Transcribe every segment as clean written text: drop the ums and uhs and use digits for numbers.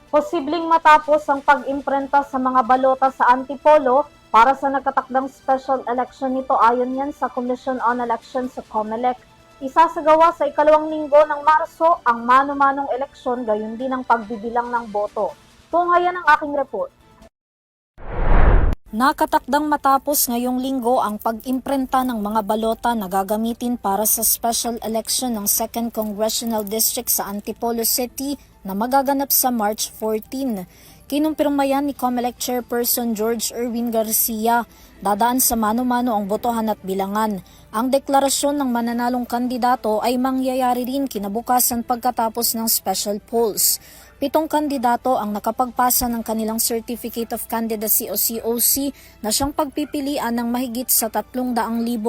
Posibleng matapos ang pag-imprenta sa mga balota sa Antipolo para sa nagtatakdang special election nito ayon yan sa Commission on Elections sa COMELEC. Isasagawa sa ikalawang linggo ng Marso ang mano-manong eleksyon gayon din ang pagbibilang ng boto. Tunghayan ang aking report. Nakatakdang matapos ngayong linggo ang pag-imprenta ng mga balota na gagamitin para sa special election ng 2nd Congressional District sa Antipolo City na magaganap sa March 14. Kinumpirma yan ni COMELEC Chairperson George Erwin Garcia. Dadaan sa mano-mano ang botohan at bilangan. Ang deklarasyon ng mananalong kandidato ay mangyayari rin kinabukasan pagkatapos ng special polls. 7 kandidato ang nakapagpasa ng kanilang Certificate of Candidacy o COC na siyang pagpipilian ng mahigit sa 300,000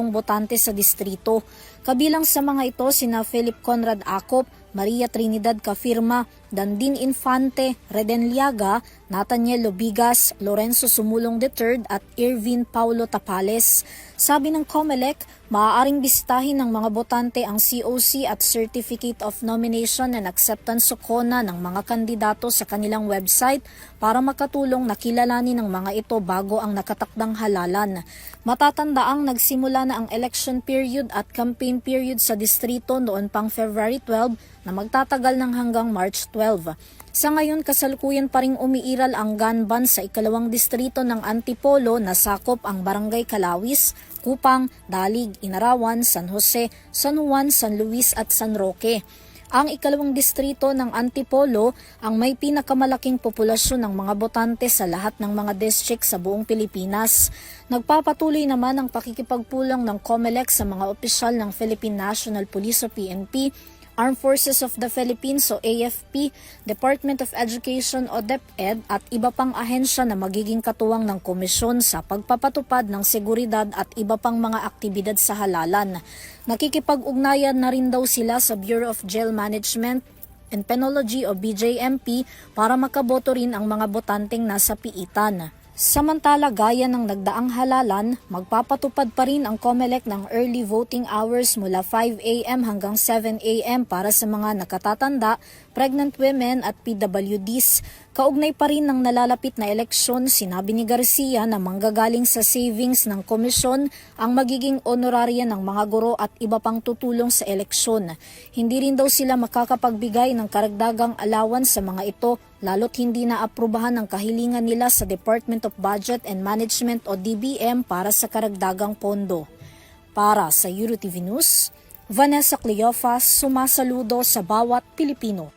botante sa distrito. Kabilang sa mga ito sina Philip Conrad Acop, Maria Trinidad Cafirma, Dandin Infante, Reden Liaga, Nathaniel Lobigas, Lorenzo Sumulong III at Irvin Paulo Tapales. Sabi ng COMELEC, maaaring bisitahin ng mga botante ang COC at Certificate of Nomination and Acceptance SOCONA ng mga kandidato sa kanilang website para makatulong na kilalanin ng mga ito bago ang nakatakdang halalan. Matatandaang nagsimula na ang election period at campaign period sa distrito noon pang February 12 na magtatagal ng hanggang March 12. Sa ngayon, kasalukuyan pa ring umiiral ang gun ban sa ikalawang distrito ng Antipolo na sakop ang Barangay Calawis, Kupang, Dalig, Inarawan, San Jose, San Juan, San Luis at San Roque. Ang ikalawang distrito ng Antipolo ang may pinakamalaking populasyon ng mga botante sa lahat ng mga district sa buong Pilipinas. Nagpapatuloy naman ang pakikipagpulong ng COMELEC sa mga opisyal ng Philippine National Police o PNP, Armed Forces of the Philippines o AFP, Department of Education o DepEd at iba pang ahensya na magiging katuwang ng komisyon sa pagpapatupad ng seguridad at iba pang mga aktibidad sa halalan. Nakikipag-ugnayan na rin daw sila sa Bureau of Jail Management and Penology o BJMP para makaboto rin ang mga botanteng nasa piitan. Samantala, gaya ng nagdaang halalan, magpapatupad pa rin ang COMELEC ng early voting hours mula 5 a.m. hanggang 7 a.m. para sa mga nakatatanda, pregnant women at PWDs. Kaugnay pa rin ng nalalapit na eleksyon, sinabi ni Garcia na manggagaling sa savings ng komisyon ang magiging honorarya ng mga guro at iba pang tutulong sa eleksyon. Hindi rin daw sila makakapagbigay ng karagdagang allowance sa mga ito, lalo't hindi naaprubahan ang kahilingan nila sa Department of Budget and Management o DBM para sa karagdagang pondo. Para sa EuroTV News, Vanessa Cleofas, sumasaludo sa bawat Pilipino.